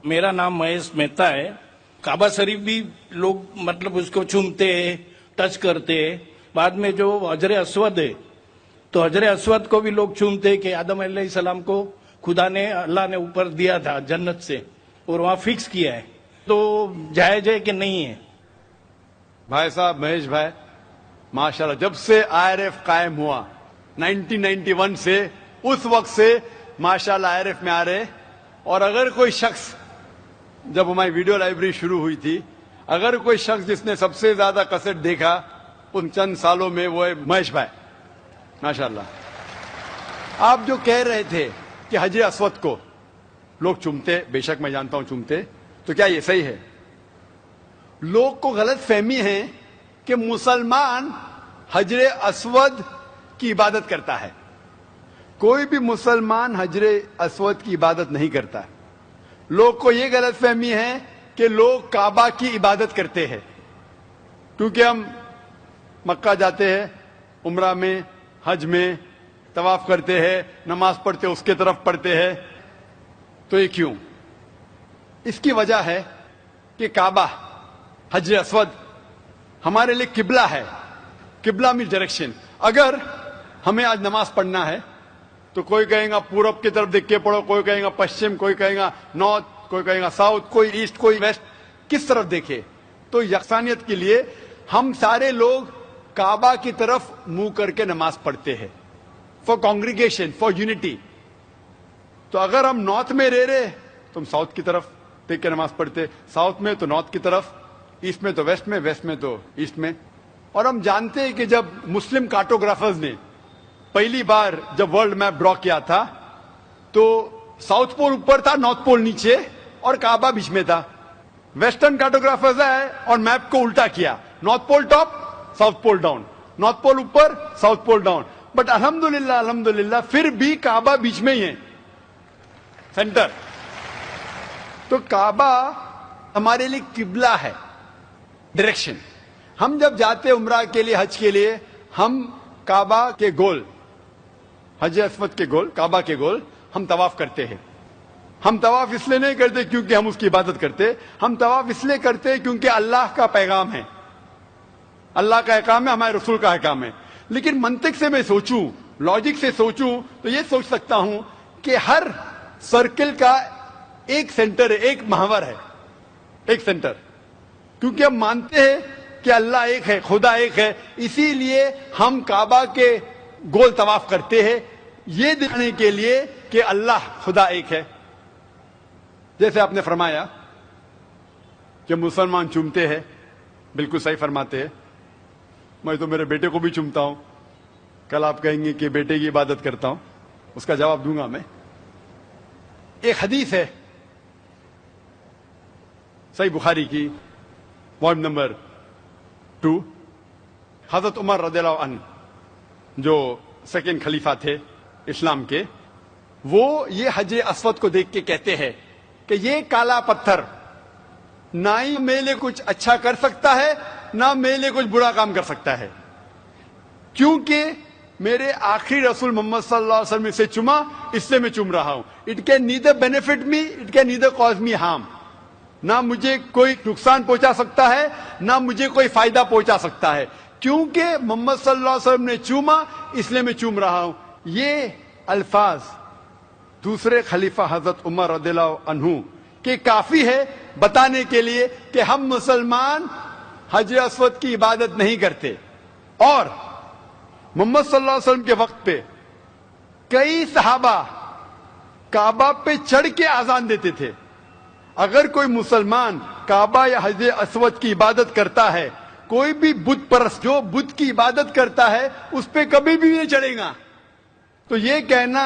मेरा नाम महेश मेहता है। काबा शरीफ भी लोग मतलब उसको चूमते हैं, टच करते हैं। बाद में जो हजर अस्वद है, तो हजर अस्वद को भी लोग चूमते हैं कि आदम अलैहिस्सलाम को खुदा ने, अल्लाह ने ऊपर दिया था जन्नत से और वहाँ फिक्स किया है, तो जायज है कि नहीं है? भाई साहब महेश भाई, माशाल्लाह, जब से आईआरएफ कायम हुआ 1991 से, उस वक्त से माशाल्लाह आईआरएफ में आ रहे। और अगर कोई शख्स, जब हमारी वीडियो लाइब्रेरी शुरू हुई थी, अगर कोई शख्स जिसने सबसे ज्यादा कैसेट देखा उन चंद सालों में, वो है महेश भाई, माशाल्लाह। आप जो कह रहे थे कि हजर अस्वद को लोग चूमते, बेशक मैं जानता हूं चूमते, तो क्या ये सही है? लोग को गलत फहमी है कि मुसलमान हजर अस्वद की इबादत करता है। कोई भी मुसलमान हजर अस्वद की इबादत नहीं करता। लोग को यह गलत फहमी है कि लोग काबा की इबादत करते हैं, क्योंकि हम मक्का जाते हैं, उम्रा में, हज में तवाफ करते हैं, नमाज पढ़ते, उसके तरफ पढ़ते हैं। तो ये क्यों? इसकी वजह है कि काबा, हजर अस्वद हमारे लिए किबला है। किबला मीन्स डायरेक्शन। अगर हमें आज नमाज पढ़ना है तो कोई कहेगा पूरब की तरफ देख के पढ़ो, कोई कहेगा पश्चिम, कोई कहेगा नॉर्थ, कोई कहेगा साउथ, कोई ईस्ट, कोई वेस्ट, किस तरफ देखे? तो यकसानियत के लिए हम सारे लोग काबा की तरफ मुंह करके नमाज पढ़ते हैं, फॉर कॉन्ग्रीगेशन, फॉर यूनिटी। तो अगर हम नॉर्थ में रह रहे तो हम साउथ की तरफ देख के नमाज पढ़ते, साउथ में तो नॉर्थ की तरफ, ईस्ट में तो वेस्ट में, वेस्ट में तो ईस्ट में। और हम जानते हैं कि जब मुस्लिम कार्टोग्राफर्स ने पहली बार जब वर्ल्ड मैप ड्रॉ किया था, तो साउथ पोल ऊपर था, नॉर्थ पोल नीचे, और काबा बीच में था। वेस्टर्न कार्टोग्राफर्स आए और मैप को उल्टा किया, north pole top, south pole down, north pole ऊपर, साउथ पोल डाउन। बट अल्हम्दुलिल्लाह, अल्हम्दुलिल्लाह फिर भी काबा बीच में ही है, सेंटर। तो काबा हमारे लिए किबला है, डायरेक्शन। हम जब जाते उम्रा के लिए, हज के लिए, हम काबा के गोल, हज अस्वद के गोल, काबा के गोल हम तवाफ करते हैं। हम तवाफ इसलिए नहीं करते क्योंकि हम उसकी इबादत करते, हम तवाफ इसलिए करते हैं क्योंकि अल्लाह का पैगाम है, अल्लाह का अहकाम है, हमारे रसूल का अहकाम है। लेकिन मंतिक से मैं सोचूं, लॉजिक से सोचूं, तो ये सोच सकता हूं कि हर सर्किल का एक सेंटर है, एक महवर है, एक सेंटर। क्योंकि हम मानते हैं कि अल्लाह एक है, खुदा एक है, इसीलिए हम काबा के गोल तवाफ करते हैं, ये दिखाने के लिए कि अल्लाह खुदा एक है। जैसे आपने फरमाया कि मुसलमान चूमते हैं, बिल्कुल सही फरमाते हैं। मैं तो मेरे बेटे को भी चूमता हूं। कल आप कहेंगे कि बेटे की इबादत करता हूं, उसका जवाब दूंगा मैं। एक हदीस है सही बुखारी की, वॉल्यूम नंबर 2, हजरत उमर रज़ियल्लाहु अन्हु जो सेकंड खलीफा थे इस्लाम के, वो ये हजर अस्वद को देख के कहते हैं कि ये काला पत्थर ना ही मेरे लिए कुछ अच्छा कर सकता है, ना मेरे लिए कुछ बुरा काम कर सकता है, क्योंकि मेरे आखिरी रसूल मोहम्मद सल्लल्लाहु अलैहि वसल्लम से चुमा, इससे मैं चुम रहा हूं। It can neither benefit me, it can neither cause me harm. ना मुझे कोई नुकसान पहुंचा सकता है, ना मुझे कोई फायदा पहुंचा सकता है, क्योंकि मोहम्मद सल्लल्लाहु अलैहि वसल्लम ने चूमा, इसलिए मैं चूम रहा हूं। ये अल्फाज दूसरे खलीफा हजरत उमर रज़ियल्लाहु अन्हु के काफी है बताने के लिए कि हम मुसलमान हजर अस्वद की इबादत नहीं करते। और मोहम्मद सल्लल्लाहु अलैहि वसल्लम के वक्त पे कई सहाबा काबा पे चढ़ के आजान देते थे। अगर कोई मुसलमान काबा या हजर अस्वद की इबादत करता है, कोई भी बुत परस्त जो बुत की इबादत करता है, उस पे कभी भी नहीं चढ़ेगा। तो ये कहना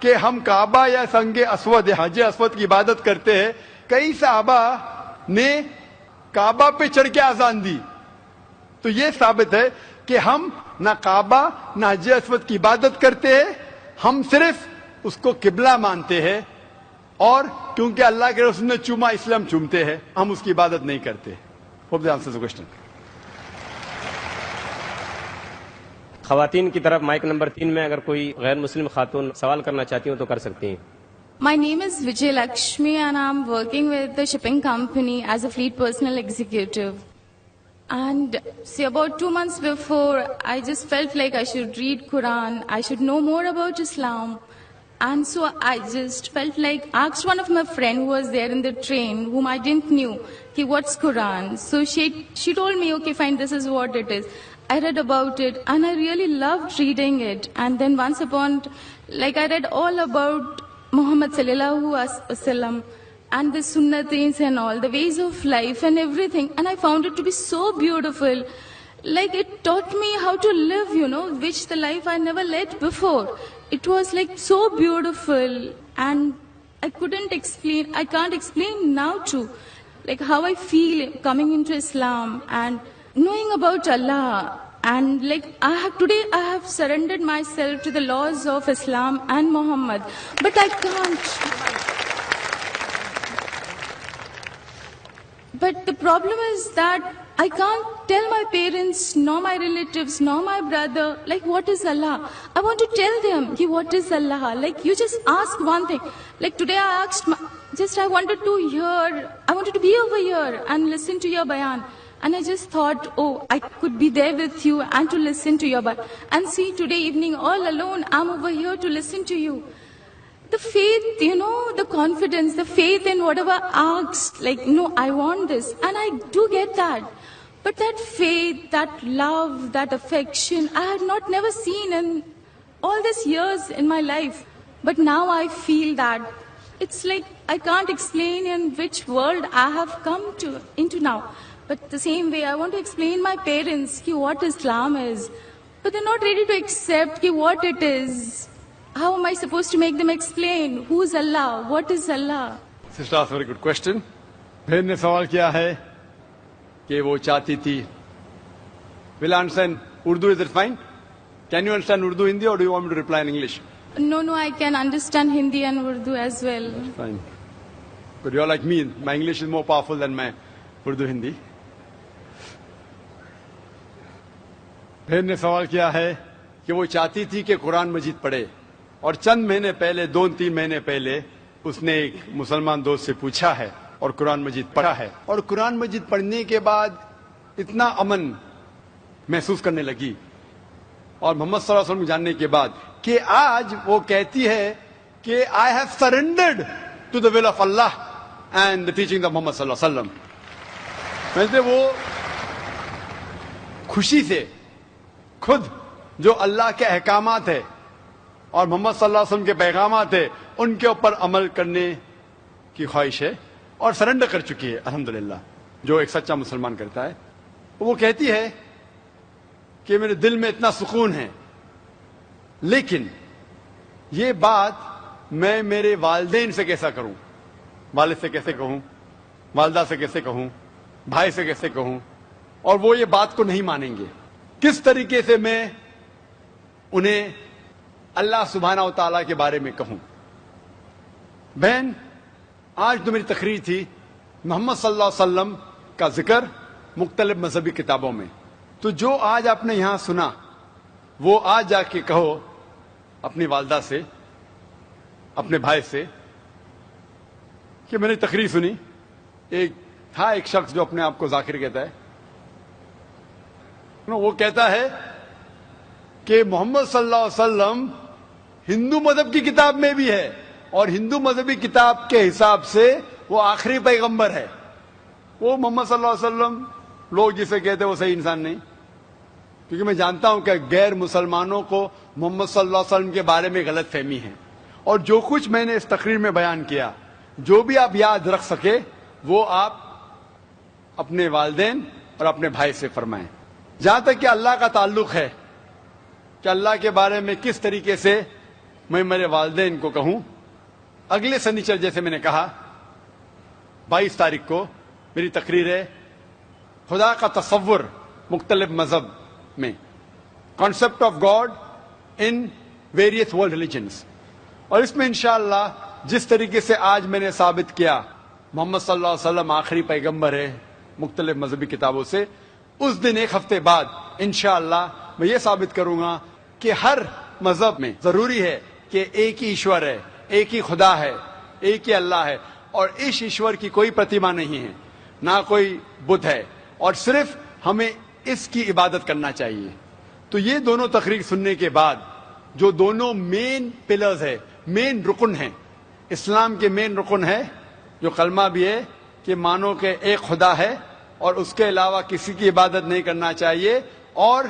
कि हम काबा या संगे अस्वद या हजर अस्वद की इबादत करते हैं, कई सहाबा ने काबा पे चढ़ के आजान दी, तो ये साबित है कि हम ना काबा ना हजर अस्वद की इबादत करते हैं, हम सिर्फ उसको किबला मानते हैं। और क्योंकि अल्लाह के रसूल ने चूमा इसलिए हम चूमते हैं, हम उसकी इबादत नहीं करते। Hope that answers the question. खवातीन की तरफ माइक नंबर 3 में अगर कोई गैर मुस्लिम खातून सवाल करना चाहती हो तो कर सकती हैं। My name is Vijay Lakshmi and I'm working with the shipping company as a fleet personal executive. And see, about 2 months before, I just felt like I should read Quran, I should know more about Islam. And so I just felt like, asked one of my friend who was there in the train, whom I didn't knew, okay, what's Quran? So she told me, okay, fine, this is what it is. I read about it and I really loved reading it. And then once upon, like I read all about Muhammad sallallahu alaihi wasallam and the sunnatis and all, the ways of life and everything. And I found it to be so beautiful. Like it taught me how to live, which the life I never led before. It was like so beautiful and I can't explain now too, like how I feel coming into Islam and knowing about Allah. And like today I have surrendered myself to the laws of Islam and Muhammad, but I can't. But the problem is that I can't tell my parents, nor my relatives, nor my brother, like what is Allah. I want to tell them, what is Allah? Like you just ask one thing. Like today I asked, I wanted to be over here and listen to your bayan. And I just thought, I could be there with you and to listen to your bayan. And see, today evening all alone, I'm over here to listen to you. The faith, the confidence, the faith in whatever asked, like, no, I want this. And I do get that. But that faith, that love, that affection, I had never seen in all these years in my life. But now I feel that it's like I can't explain in which world I have come into now. But the same way, I want to explain my parents what Islam is. But they're not ready to accept what it is. How am I supposed to make them explain? Who's Allah? What is Allah? Sister asked a very good question. बहन ने सवाल किया है कि वो चाहती थी. Will I understand Urdu? Is it fine? Can you understand Urdu, Hindi, or do you want me to reply in English? No, I can understand Hindi and Urdu as well. That's fine. But you're like me. My English is more powerful than my Urdu, Hindi. बहन ने सवाल किया है कि वो चाहती थी कि कुरान मजीद पढ़े और चंद महीने पहले 2-3 महीने पहले उसने एक मुसलमान दोस्त से पूछा है और कुरान मजीद पढ़ा है और कुरान मजीद पढ़ने के बाद इतना अमन महसूस करने लगी और मोहम्मद सल्लल्लाहु अलैहि वसल्लम जानने के बाद कि आज वो कहती है कि I have surrendered to the will of Allah and the teaching of Mohammad सल्लल्लाहु अलैहि वसल्लम. वैसे वो खुशी से खुद जो अल्लाह के अहकामात है और मोहम्मद सल्लल्लाहु अलैहि वसल्लम के पैगामात है उनके ऊपर अमल करने की ख्वाहिश है और सरेंडर कर चुकी है अल्हम्दुलिल्लाह, जो एक सच्चा मुसलमान करता है. वो कहती है कि मेरे दिल में इतना सुकून है, लेकिन ये बात मैं मेरे वालिदैन से कैसा करूं, वालिद से कैसे कहूं, वालिदा से कैसे कहूं, भाई से कैसे कहूं, और वो ये बात को नहीं मानेंगे. किस तरीके से मैं उन्हें अल्लाह सुब्हानहू व तआला के बारे में कहूं. बहन, आज तो मेरी तकरीर थी मोहम्मद सल्लल्लाहु अलैहि वसल्लम का जिक्र मुख्तलिफ मजहबी किताबों में. तो जो आज आपने यहां सुना वो आज जाके कहो अपनी वालदा से, अपने भाई से कि मैंने तकरीर सुनी. एक शख्स जो अपने आप को जाकिर कहता है, वो कहता है कि मोहम्मद सल्लल्लाहु अलैहि वसल्लम हिंदू मजहब की किताब में भी है और हिंदू मजहबी किताब के हिसाब से वो आखिरी पैगंबर है. वो मोहम्मद सल्लल्लाहु अलैहि वसल्लम लोग जिसे कहते हैं वो सही इंसान नहीं, क्योंकि मैं जानता हूं कि गैर मुसलमानों को मोहम्मद सल्लल्लाहु अलैहि वसल्लम के बारे में गलत फहमी है. और जो कुछ मैंने इस तकरीर में बयान किया, जो भी आप याद रख सके वो आप अपने वालिदैन और अपने भाई से फरमाएं. जहां तक कि अल्लाह का ताल्लुक है कि अल्लाह के बारे में किस तरीके से मैं मेरे वालिदैन को कहूं, अगले शनिचर जैसे मैंने कहा 22 तारीख को मेरी तकरीर है खुदा का तसव्वुर मुख्तलिफ मजहब में, concept of God in various world religions. और इसमें इंशाअल्लाह जिस तरीके से आज मैंने साबित किया मोहम्मद सल्लल्लाहु अलैहि वसल्लम आखिरी पैगंबर है मुख्तलिफ मजहबी किताबों से, उस दिन एक हफ्ते बाद इंशाअल्लाह मैं ये साबित करूंगा कि हर मजहब में जरूरी है कि एक ही ईश्वर है, एक ही खुदा है, ایک ہی اللہ ہے اور اس ایشور کی کوئی پرتیما نہیں ہے، نہ کوئی بدھ ہے، اور صرف ہمیں اس کی عبادت کرنا چاہیے. تو یہ دونوں تقریر سننے کے بعد جو دونوں مین پلرز ہے، مین رکن ہیں، اسلام کے مین رکن ہے جو کلمہ بھی ہے کہ مانو کہ ایک خدا ہے اور اس کے علاوہ کسی کی عبادت نہیں کرنا چاہیے، اور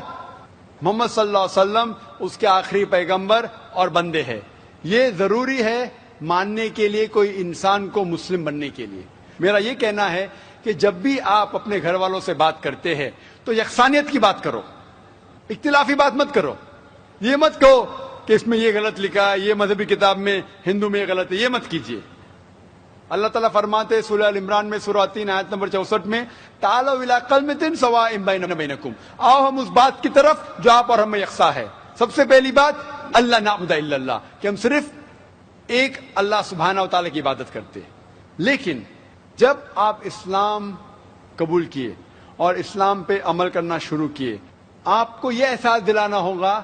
محمد صلی اللہ علیہ وسلم اس کے آخری پیغمبر اور بندے ہیں. یہ ضروری ہے ماننے کے لیے کوئی انسان کو مسلم بننے کے لیے. میرا یہ کہنا ہے کہ جب بھی آپ اپنے گھر والوں سے بات کرتے ہیں تو یکسانیت کی بات کرو، اختلافی بات مت کرو. یہ مت کہو کہ اس میں یہ غلط لکھا ہے، یہ مذہبی کتاب میں ہندو میں یہ غلط ہے، یہ مت کیجیے. اللہ تعالیٰ فرماتے ہیں سورہ ال عمران میں سورہ 3 آیت نمبر 64 میں، تعالوا الی کلمۃ سواء بیننا بینکم، آؤ ہم اس بات کی طرف جو آپ اور ہم میں یکساں ہے. سب سے پہلی بات اللہ نعبد الا اللہ، کہ ہم صرف ایک اللہ سبحانہ و تعالیٰ کی عبادت کرتے ہیں. لیکن جب آپ اسلام قبول کیے اور اسلام پہ عمل کرنا شروع کیے، آپ کو یہ احساس دلانا ہوگا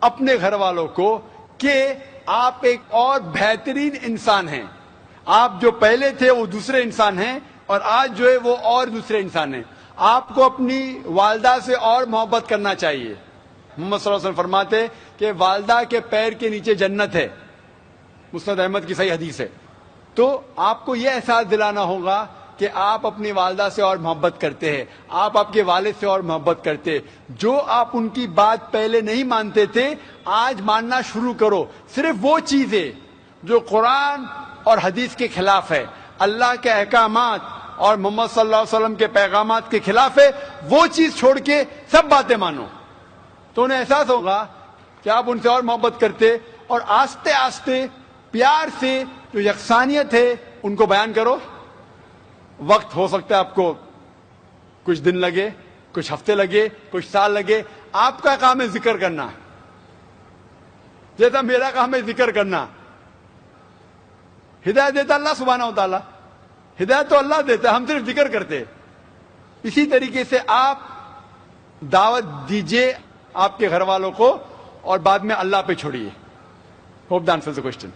اپنے گھر والوں کو کہ آپ ایک اور بہترین انسان ہیں. آپ جو پہلے تھے وہ دوسرے انسان ہیں اور آج جو ہے وہ اور دوسرے انسان ہیں. آپ کو اپنی والدہ سے اور محبت کرنا چاہیے. محمد صلی اللہ علیہ وسلم فرماتے کہ والدہ کے پیر کے نیچے جنت ہے، مسند احمد کی صحیح حدیث ہے. تو آپ کو یہ احساس دلانا ہوگا کہ آپ اپنی والدہ سے اور محبت کرتے ہیں، آپ آپ کے والد سے اور محبت کرتے. جو آپ ان کی بات پہلے نہیں مانتے تھے آج ماننا شروع کرو. صرف وہ چیزیں جو قرآن اور حدیث کے خلاف ہے، اللہ کے احکامات اور محمد صلی اللہ علیہ وسلم کے پیغامات کے خلاف ہے، وہ چیز چھوڑ کے سب باتیں مانو. تو انہیں احساس ہوگا کہ آپ ان سے اور محبت کرتے، اور آہستہ آہستہ پیار سے جو یکسانیت ہے ان کو بیان کرو. وقت ہو سکتا ہے آپ کو کچھ دن لگے، کچھ ہفتے لگے، کچھ سال لگے. آپ کا کام ہے ذکر کرنا، جیسا میرا کام ہے ذکر کرنا. ہدایت دیتا اللہ سبحانہ و تعالیٰ، ہدایت تو اللہ دیتا ہے، ہم صرف ذکر کرتے. اسی طریقے سے آپ دعوت دیجئے آپ کے گھر والوں کو اور بعد میں اللہ پہ چھوڑیے. Hope that answers the question.